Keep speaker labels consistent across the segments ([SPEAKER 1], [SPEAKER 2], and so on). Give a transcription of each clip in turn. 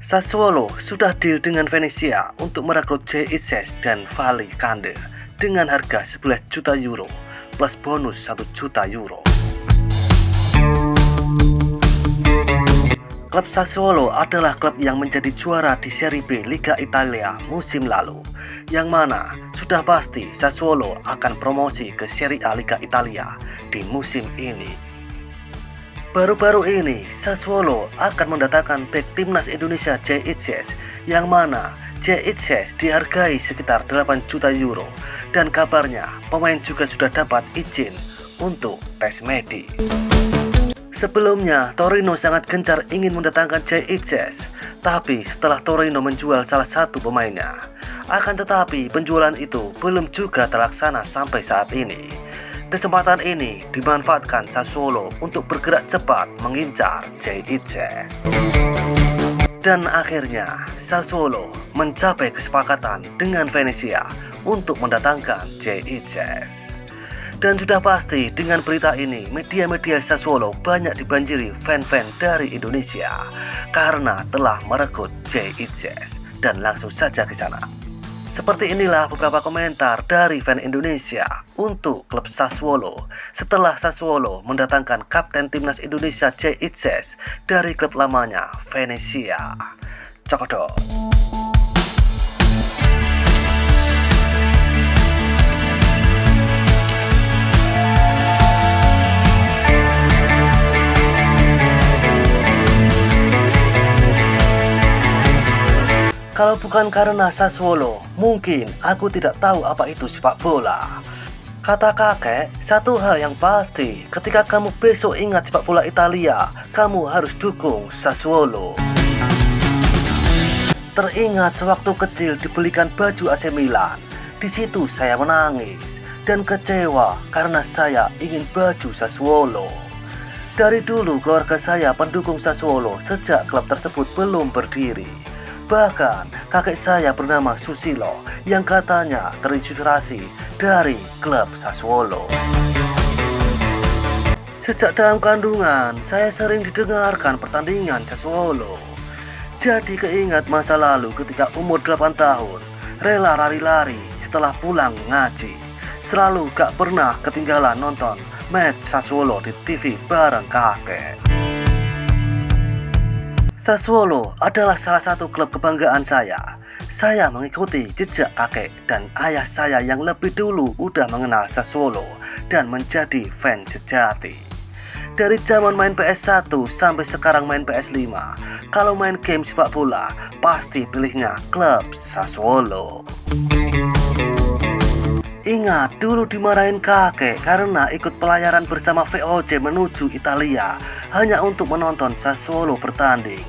[SPEAKER 1] Sassuolo sudah deal dengan Venezia untuk merekrut Jay Itzes dan Vali Kande dengan harga 11 juta euro plus bonus 1 juta euro. Klub Sassuolo adalah klub yang menjadi juara di Serie B Liga Italia musim lalu, yang mana sudah pasti Sassuolo akan promosi ke Serie A Liga Italia di musim ini. Baru-baru ini, Sassuolo akan mendatangkan bek timnas Indonesia Jay Itzes, yang mana Jay Itzes dihargai sekitar 8 juta euro, dan kabarnya pemain juga sudah dapat izin untuk tes medis. Sebelumnya, Torino sangat gencar ingin mendatangkan Jay Itzes, tapi setelah Torino menjual salah satu pemainnya, akan tetapi penjualan itu belum juga terlaksana sampai saat ini. Kesempatan ini dimanfaatkan Sassuolo untuk bergerak cepat mengincar Jay Itzes. Dan akhirnya Sassuolo mencapai kesepakatan dengan Venezia untuk mendatangkan Jay Itzes. Dan sudah pasti dengan berita ini media-media Sassuolo banyak dibanjiri fan-fan dari Indonesia karena telah merekrut Jay Itzes dan langsung saja ke sana. Seperti inilah beberapa komentar dari fan Indonesia untuk klub Sassuolo setelah Sassuolo mendatangkan kapten timnas Indonesia Jay Itzes dari klub lamanya Venezia. Cokodot. Kalau bukan karena Sassuolo, mungkin aku tidak tahu apa itu sepak bola. Kata kakek, satu hal yang pasti, ketika kamu besok ingat sepak bola Italia, kamu harus dukung Sassuolo. Teringat sewaktu kecil dibelikan baju AC Milan. Di situ saya menangis dan kecewa karena saya ingin baju Sassuolo. Dari dulu keluarga saya pendukung Sassuolo sejak klub tersebut belum berdiri. Bahkan kakek saya bernama Susilo yang katanya terinspirasi dari klub Sassuolo. Sejak dalam kandungan saya sering didengarkan pertandingan Sassuolo. Jadi keingat masa lalu ketika umur 8 tahun rela lari-lari setelah pulang ngaji. Selalu gak pernah ketinggalan nonton match Sassuolo di TV bareng kakek. Sassuolo adalah salah satu klub kebanggaan saya. Saya mengikuti jejak kakek dan ayah saya yang lebih dulu udah mengenal Sassuolo dan menjadi fans sejati. Dari zaman main PS1 sampai sekarang main PS5, kalau main game sepak bola pasti pilihnya klub Sassuolo. Ingat dulu dimarahin kakek karena ikut pelayaran bersama VOC menuju Italia hanya untuk menonton Sassuolo bertanding.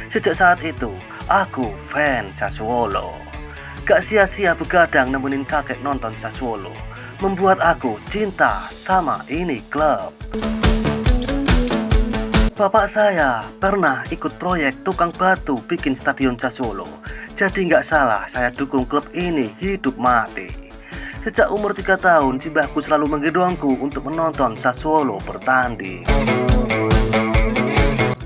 [SPEAKER 1] Sejak saat itu, aku fans Sassuolo. Gak sia-sia begadang nemenin kakek nonton Sassuolo, membuat aku cinta sama ini klub. Bapak saya pernah ikut proyek tukang batu bikin stadion Sassuolo. Jadi gak salah saya dukung klub ini hidup mati. Sejak umur 3 tahun, simbahku selalu menggendongku untuk menonton Sassuolo bertanding.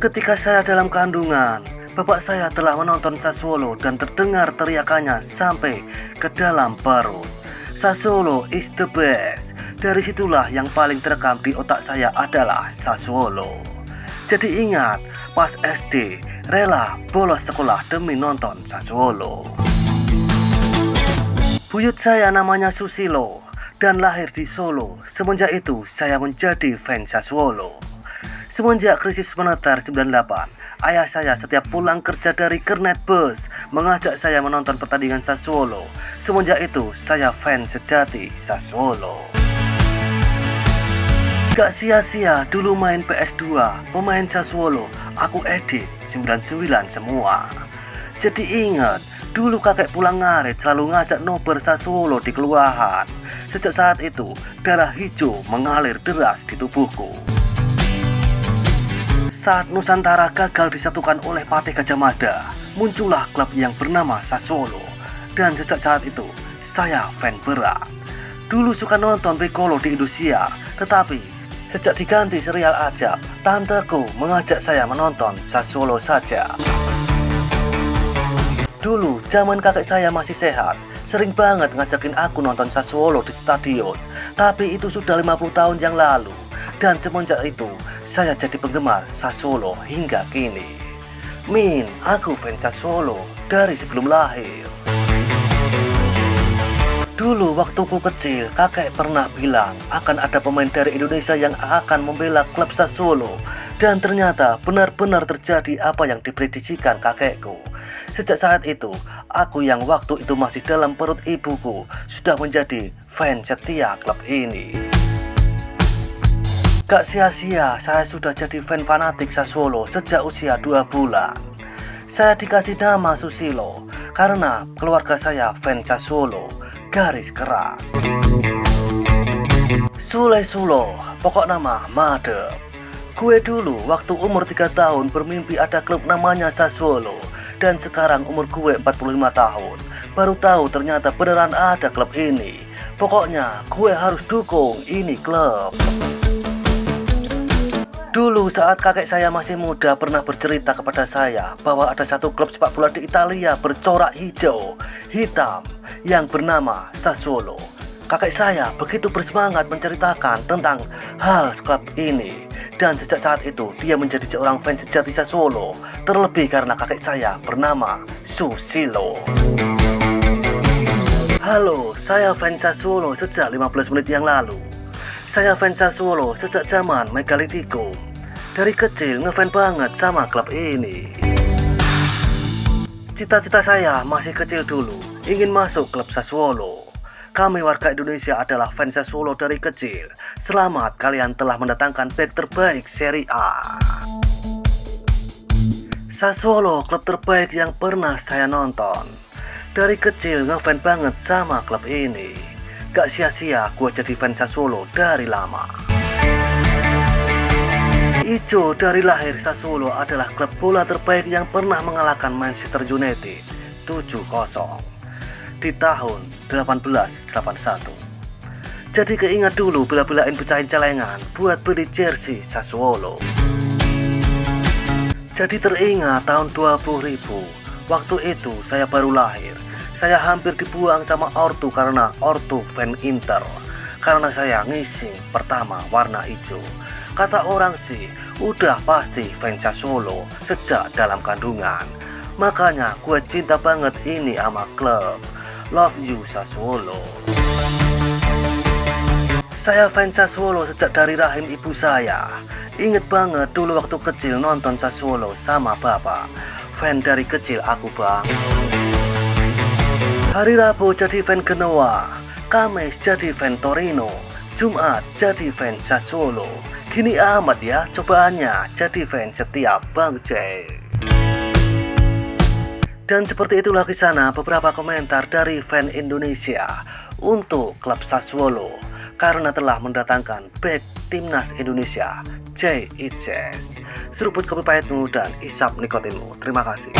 [SPEAKER 1] Ketika saya dalam kandungan, bapak saya telah menonton Sassuolo dan terdengar teriakannya sampai ke dalam perut. Sassuolo is the best. Dari situlah yang paling terekam di otak saya adalah Sassuolo. Jadi ingat, pas SD, rela bolos sekolah demi nonton Sassuolo. Buyut saya namanya Susilo dan lahir di Solo. Semenjak itu saya menjadi fans Sassuolo. Semenjak krisis moneter 98, ayah saya setiap pulang kerja dari kernet bus mengajak saya menonton pertandingan Sassuolo. Semenjak itu saya fans sejati Sassuolo. Gak sia-sia dulu main PS2, pemain Sassuolo aku edit 99 semua. Jadi ingat, dulu kakek pulang ngarit selalu ngajak nobar Sassuolo di kelurahan. Sejak saat itu, darah hijau mengalir deras di tubuhku. Saat Nusantara gagal disatukan oleh Patih Gajah Mada, muncullah klub yang bernama Sassuolo. Dan sejak saat itu, saya fan berat. Dulu suka nonton Piccolo di Indosiar, tetapi sejak diganti serial Ajab, tanteku mengajak saya menonton Sassuolo saja. Dulu zaman kakek saya masih sehat, sering banget ngajakin aku nonton Sassuolo di stadion. Tapi itu sudah 50 tahun yang lalu. Dan semenjak itu, saya jadi penggemar Sassuolo hingga kini. Min, aku fans Sassuolo dari sebelum lahir. Dulu waktuku kecil, kakek pernah bilang akan ada pemain dari Indonesia yang akan membela klub Sassuolo. Dan ternyata benar-benar terjadi apa yang diprediksikan kakekku. Sejak saat itu, aku yang waktu itu masih dalam perut ibuku sudah menjadi fans setia klub ini. Gak sia-sia saya sudah jadi fan fanatik Sassuolo sejak usia 2 bulan. Saya dikasih nama Susilo karena keluarga saya fans Sassuolo garis keras. Sule Sulo, pokok nama madep. Gue dulu waktu umur 3 tahun bermimpi ada klub namanya Sassuolo. Dan sekarang umur gue 45 tahun baru tahu ternyata beneran ada klub ini. Pokoknya gue harus dukung ini klub. Dulu saat kakek saya masih muda pernah bercerita kepada saya bahwa ada satu klub sepak bola di Italia bercorak hijau, hitam yang bernama Sassuolo. Kakek saya begitu bersemangat menceritakan tentang hal klub ini. Dan sejak saat itu dia menjadi seorang fans sejati Sassuolo. Terlebih karena kakek saya bernama Susilo. Halo, saya fans Sassuolo sejak 15 menit yang lalu. Saya fans Sassuolo sejak zaman Megalitikum. Dari kecil ngefans banget sama klub ini. Cita-cita saya masih kecil dulu, ingin masuk klub Sassuolo. Kami warga Indonesia adalah fans Sassuolo dari kecil. Selamat, kalian telah mendatangkan bek terbaik Serie A. Sassuolo klub terbaik yang pernah saya nonton. Dari kecil ngefans banget sama klub ini. Gak sia-sia gue jadi fans Sassuolo dari lama. Ijo dari lahir, Sassuolo adalah klub bola terbaik yang pernah mengalahkan Manchester United 7-0 di tahun 1881. Jadi keingat dulu bela-belain pecahin celengan buat beli jersey Sassuolo. Jadi teringat tahun 20.000, waktu itu saya baru lahir. Saya hampir dibuang sama ortu karena ortu fan Inter. Karena saya ngising pertama warna hijau. Kata orang sih, udah pasti fans Sassuolo sejak dalam kandungan. Makanya gue cinta banget ini sama klub. Love you Sassuolo. Saya fans Sassuolo sejak dari rahim ibu saya. Ingat banget dulu waktu kecil nonton Sassuolo sama bapak. Fan dari kecil aku bang. Hari Rabu jadi fan Genoa, Kamis jadi fan Torino, Jumat jadi fan Sassuolo. Gini amat ya cobaannya jadi fans setiap Bang J. Dan seperti itulah kisah beberapa komentar dari fan Indonesia untuk klub Sassuolo karena telah mendatangkan bek timnas Indonesia J. Ices. Seruput kopi pahitmu dan isap nikotinmu. Terima kasih.